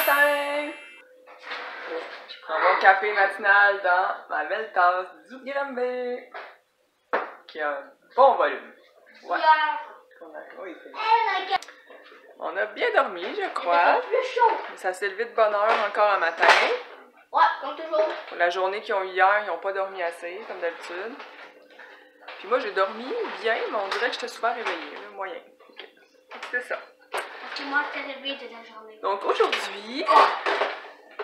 matin! Je prends mon café matinal dans ma belle tasse du Granby, qui a un bon volume. Ouais. Oui, on a bien dormi, je crois. Ça s'est levé de bonne heure encore un matin. Ouais, comme toujours. Pour la journée qu'ils ont eu hier, ils n'ont pas dormi assez, comme d'habitude. Puis moi, j'ai dormi bien, mais on dirait que j'étais souvent réveillée, là, moyen. Okay. C'est ça. Parce que moi, j'étais réveillée de la journée. Donc aujourd'hui,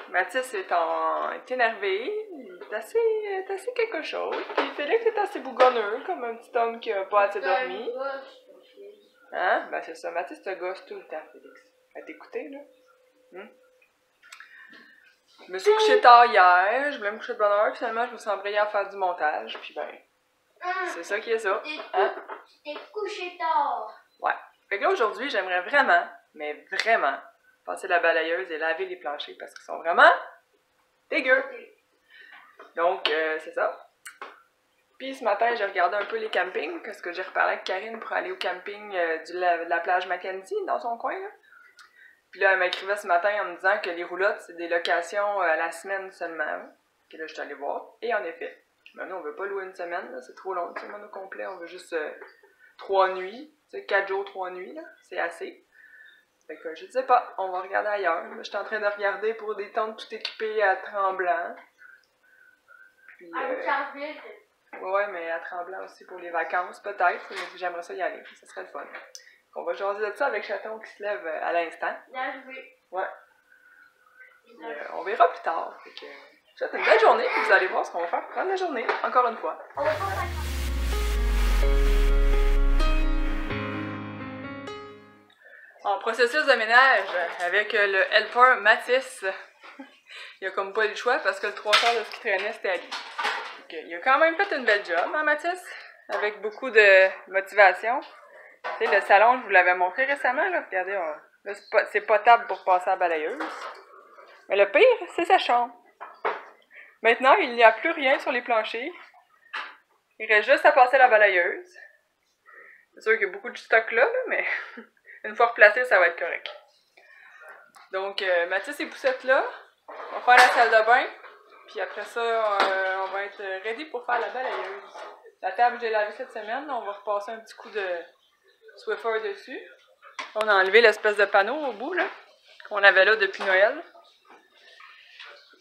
Mathis est énervé, il est assez quelque chose. Puis Félix est assez bougonneux, comme un petit homme qui n'a pas assez dormi. Hein? Ben c'est ça, Mathis te gosse tout le temps, Félix. À t'écouter, là. Je me suis couché tard hier, je voulais me coucher de bonne heure, finalement je me suis embrayée à faire du montage, puis ben, c'est ça qui est ça. Hein? T'es couché tard. Ouais. Fait que là aujourd'hui, j'aimerais vraiment, mais vraiment, passer la balayeuse et laver les planchers parce qu'ils sont vraiment dégueux. Donc, c'est ça. Puis ce matin, j'ai regardé un peu les campings parce que j'ai reparlé avec Karine pour aller au camping de la plage Mackenzie dans son coin, là. Puis là, elle m'écrivait ce matin en me disant que les roulottes, c'est des locations à la semaine seulement. Puis là, je suis allée voir. Et en effet, maintenant, on veut pas louer une semaine, c'est trop long, une semaine au complet. On veut juste 3 nuits, tu sais, 4 jours, 3 nuits, là. C'est assez. Fait que je sais pas, on va regarder ailleurs. Là, je suis en train de regarder pour des tentes tout équipées à Tremblant. Puis, ouais, mais à Tremblant aussi pour les vacances, peut-être. Mais j'aimerais ça y aller, ça serait le fun. On va jaser de ça avec Chaton qui se lève à l'instant. Ouais. Puis, on verra plus tard. Fait que, je vous souhaite une belle journée, puis vous allez voir ce qu'on va faire pour prendre la journée, encore une fois. En processus de ménage, avec le helper Mathis, il a comme pas eu le choix parce que le 3/4 de ce qui traînait, c'était à lui. Donc, il a quand même fait une belle job, hein, Mathis? Avec beaucoup de motivation. Tu sais, le salon, je vous l'avais montré récemment, là. Regardez, là, c'est potable pour passer à la balayeuse. Mais le pire, c'est sa chambre. Maintenant, il n'y a plus rien sur les planchers. Il reste juste à passer la balayeuse. C'est sûr qu'il y a beaucoup de stock là, mais une fois replacé, ça va être correct. Donc, Mathis et Poussette là, on va faire la salle de bain. Puis après ça, on va être ready pour faire la balayeuse. La table, j'ai lavé cette semaine. On va repasser un petit coup de Swiffer dessus. On a enlevé l'espèce de panneau au bout, là, qu'on avait là depuis Noël.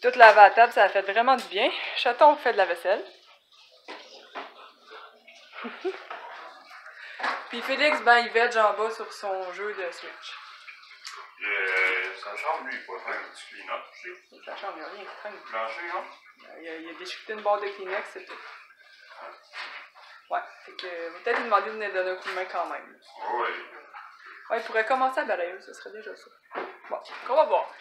Toute laver à la table, ça a fait vraiment du bien. Chaton fait de la vaisselle. Puis Félix, ben, il veg en bas sur son jeu de Switch. Sa chambre, lui, il pourrait faire un petit clean-up, tu sais. Sa chambre, il n'y a rien qui traîne. Plancher, non? Il a déchiqueté une barre de Kleenex, c'est tout. Ouais, fait que on va peut-être lui demander de venir donner un coup de main quand même. Oui. Ouais, il pourrait commencer à balayer, ce serait déjà ça. Bon, on va voir.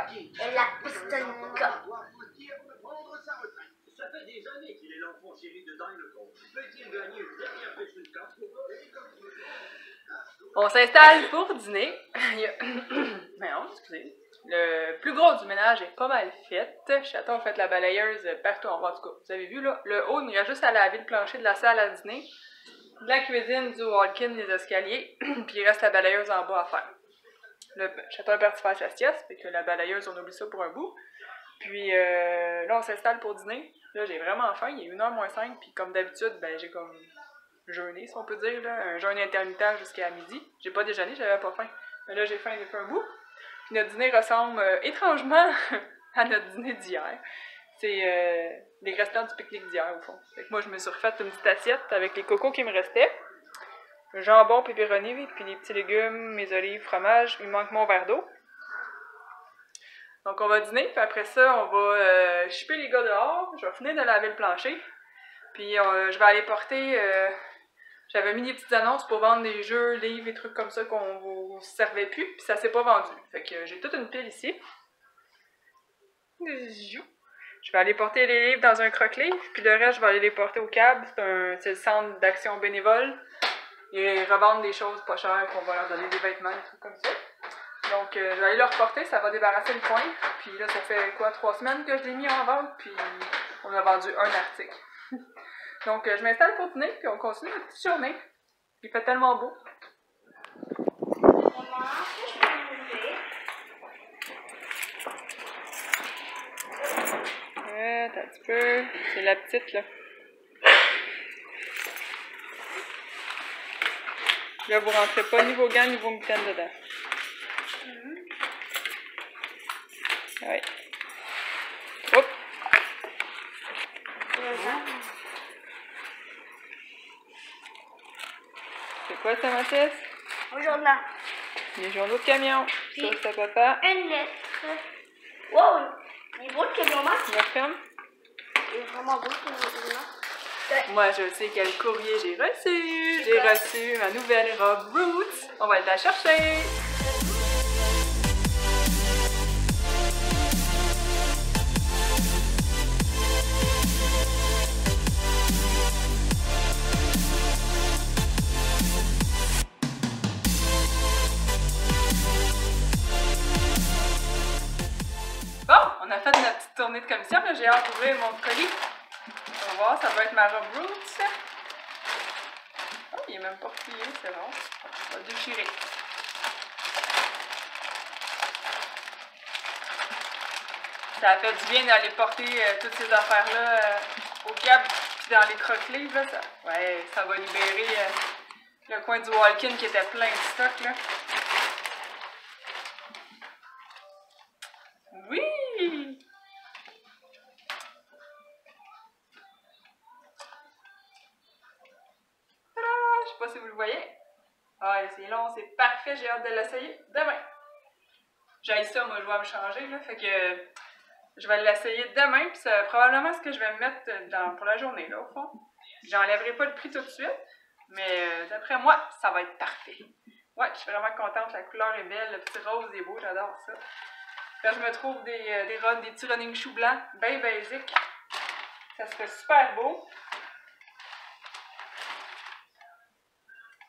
faire. La pistonica. Ça fait des années qu'il est l'enfant chéri de Dinoco. Peut-il gagner une dernière petite carte? On s'installe pour dîner. Non, excusez. Le plus gros du ménage est pas mal fait. Chaton a fait la balayeuse partout en bas. En tout cas, vous avez vu là, le haut, il y a juste à laver le plancher de la salle à dîner, de la cuisine, du walk-in, des escaliers, puis il reste la balayeuse en bas à faire. Le chaton est parti faire sa sieste, fait que la balayeuse, on oublie ça pour un bout. Puis là, on s'installe pour dîner. Là, j'ai vraiment faim, il est 1h moins 5, puis comme d'habitude, ben j'ai comme jeûné, si on peut dire, là, un jeûne intermittent jusqu'à midi. J'ai pas déjeuné, j'avais pas faim. Mais là, j'ai faim depuis un bout. Puis notre dîner ressemble étrangement à notre dîner d'hier. C'est les restants du pique-nique d'hier, au fond. Fait que moi, je me suis refaite une petite assiette avec les cocos qui me restaient. Le jambon, pepperoni, puis les petits légumes, mes olives, fromage. Il me manque mon verre d'eau. Donc, on va dîner, puis après ça, on va chipper les gars dehors. Je vais finir de laver le plancher. Puis, je vais aller porter... J'avais mis des petites annonces pour vendre des jeux, livres et trucs comme ça qu'on ne servait plus, puis ça s'est pas vendu. Fait que j'ai toute une pile ici. Je vais aller porter les livres dans un croque-livre, puis le reste, je vais aller les porter au CAB. C'est le centre d'action bénévole. Ils revendent des choses pas chères, qu'on va leur donner des vêtements, des trucs comme ça. Donc, je vais aller leur porter, ça va débarrasser le coin. Puis là, ça fait quoi, 3 semaines que je l'ai mis en vente, puis on a vendu un article. Donc, je m'installe pour dîner, puis on continue notre petite journée. Il fait tellement beau. Maman, est-ce que je peux m'ouvrir? Attends un petit peu. C'est la petite, là. Là, vous rentrez pas niveau gants, niveau mitaine dedans. Ouais. Hop! C'est quoi ça, Mathis? Aujourd'hui, Les journaux de camion. Ça, Puis- c'est papa. une lettre. Wow! Il est beau le camion, Max. Je le ferme. Il est vraiment beau le camion. Moi, je sais quel courrier j'ai reçu. J'ai reçu ma nouvelle robe Roots. On va aller la chercher. Bon, on a fait notre petite tournée de commission. Là, j'ai hâte d'ouvrir mon colis. On va voir, ça va être ma robe Roots. Oh, il est même pas plié, c'est bon. On va le déchirer. Ça a fait du bien d'aller porter toutes ces affaires-là au CAB puis dans les croque-livres. Là, ça va libérer le coin du walk-in qui était plein de stock. Là. Oui! Tada! Je sais pas si vous le voyez. Ah, c'est long, c'est parfait, j'ai hâte de l'essayer demain. J'ai ça, moi, je vais me changer, là, fait que je vais l'essayer demain, puis c'est probablement ce que je vais me mettre pour la journée, là, au fond. J'enlèverai pas le prix tout de suite, mais d'après moi, ça va être parfait. Ouais, je suis vraiment contente, la couleur est belle, le petit rose est beau, j'adore ça. Là, je me trouve des petits running shoes blancs, bien basiques. Ça serait super beau.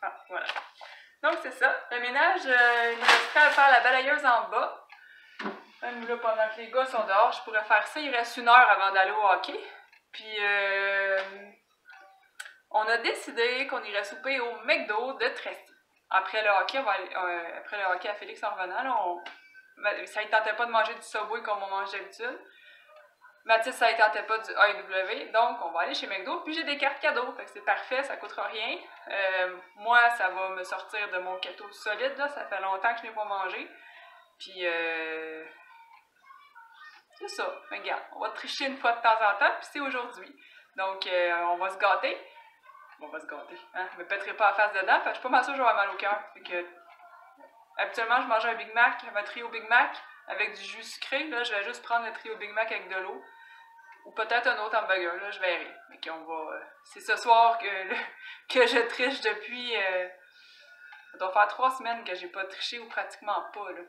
Ah, voilà. Donc, c'est ça. Le ménage, il me resterait à faire la balayeuse en bas. Même là, pendant que les gars sont dehors, je pourrais faire ça. Il reste 1 heure avant d'aller au hockey. Puis, on a décidé qu'on irait souper au McDo de Tracy. Après le hockey, après le hockey à Félix en revenant, là, ça ne tentait pas de manger du Subway comme on mange d'habitude. Mathis, ça ne tentait pas du AEW, donc on va aller chez McDo. Puis j'ai des cartes cadeaux, fait que c'est parfait, ça ne coûtera rien. Moi, ça va me sortir de mon keto solide, là, ça fait longtemps que je n'ai pas mangé. Puis, c'est ça. Mais regarde, on va tricher une fois de temps en temps, puis c'est aujourd'hui. Donc, on va se gâter. On va se gâter, hein? Je me pèterai pas la face dedans, parce que je suis pas mal sûre que j'aurai mal au cœur. Fait que, habituellement, je mange un Big Mac, un trio Big Mac, avec du jus sucré. Là, je vais juste prendre le trio Big Mac avec de l'eau. Ou peut-être un autre hamburger, là, je verrai. Mais qu'on va... c'est ce soir que je triche depuis... ça doit faire 3 semaines que j'ai pas triché, ou pratiquement pas, là.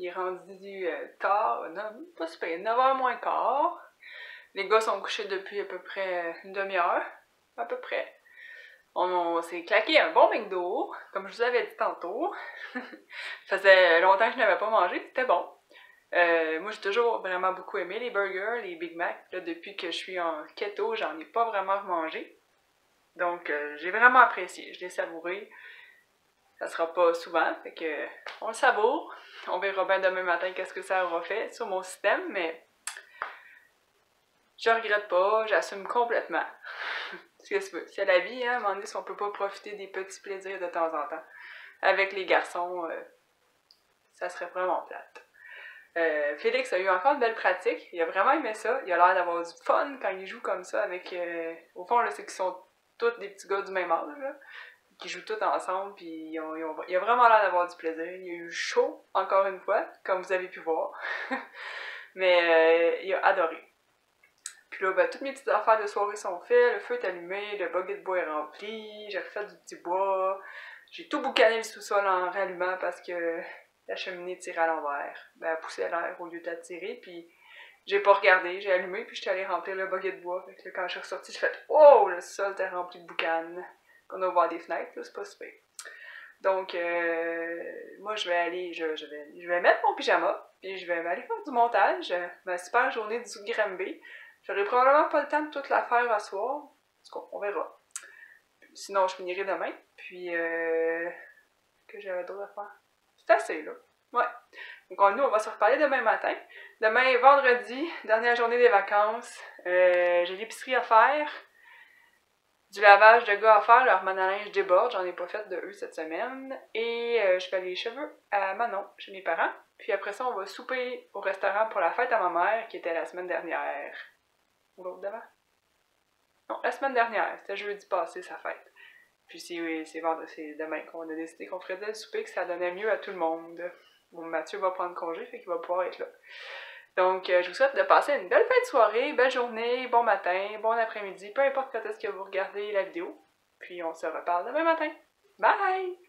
est rendu tard, non, pas super, 9h moins quart. Les gars sont couchés depuis à peu près une demi-heure, à peu près. On s'est claqué un bon McDo, comme je vous avais dit tantôt. Ça faisait longtemps que je n'avais pas mangé, c'était bon. Moi, j'ai toujours vraiment beaucoup aimé les burgers, les Big Mac. Là, depuis que je suis en keto, j'en ai pas vraiment remangé. Donc, j'ai vraiment apprécié. Je l'ai savouré. Ça sera pas souvent, fait que on le savoure. On verra bien demain matin qu'est-ce que ça aura fait sur mon système, mais je regrette pas, j'assume complètement. C'est la vie, hein, à un moment donné, si on peut pas profiter des petits plaisirs de temps en temps. Avec les garçons, ça serait vraiment plate. Félix a eu encore de belles pratiques, il a vraiment aimé ça, il a l'air d'avoir du fun quand il joue comme ça avec... au fond, là, c'est qu'ils sont tous des petits gars du même âge, là, qui jouent tous ensemble, puis il a vraiment l'air d'avoir du plaisir. Il a eu chaud, encore une fois, comme vous avez pu voir, mais il a adoré. Puis là, ben, toutes mes petites affaires de soirée sont faites, le feu est allumé, le bucket de bois est rempli, j'ai refait du petit bois, j'ai tout boucané le sous-sol en rallumant parce que la cheminée tirait à l'envers. Ben, elle poussait l'air au lieu de la tirer, puis j'ai pas regardé, j'ai allumé, puis j'étais allée remplir le bucket de bois. Fait que là, quand je suis ressortie, j'ai fait « Oh! Le sol était rempli de boucan. » On a ouvert des fenêtres, là, c'est pas super. Donc, moi, je vais aller, je vais mettre mon pyjama, puis je vais aller faire du montage, ma super journée du Granby. J'aurai probablement pas le temps de toute la faire à soir, on verra. Sinon, je finirai demain, puis que j'avais d'autres à faire. C'est assez, là. Ouais. Donc, nous, on va se reparler demain matin. Demain est vendredi, dernière journée des vacances. J'ai l'épicerie à faire, du lavage de gars à faire, leur mannelinge déborde, j'en ai pas fait de eux cette semaine. Et je fais les cheveux à Manon, chez mes parents. Puis après ça, on va souper au restaurant pour la fête à ma mère, qui était la semaine dernière. Ou l'autre d'avant? Non, la semaine dernière, c'était jeudi passé sa fête. Puis c'est demain qu'on a décidé qu'on ferait le souper, que ça donnait mieux à tout le monde. Bon, Mathieu va prendre congé, fait qu'il va pouvoir être là. Donc, je vous souhaite de passer une belle fin de soirée, belle journée, bon matin, bon après-midi, peu importe quand est-ce que vous regardez la vidéo. Puis on se reparle demain matin. Bye!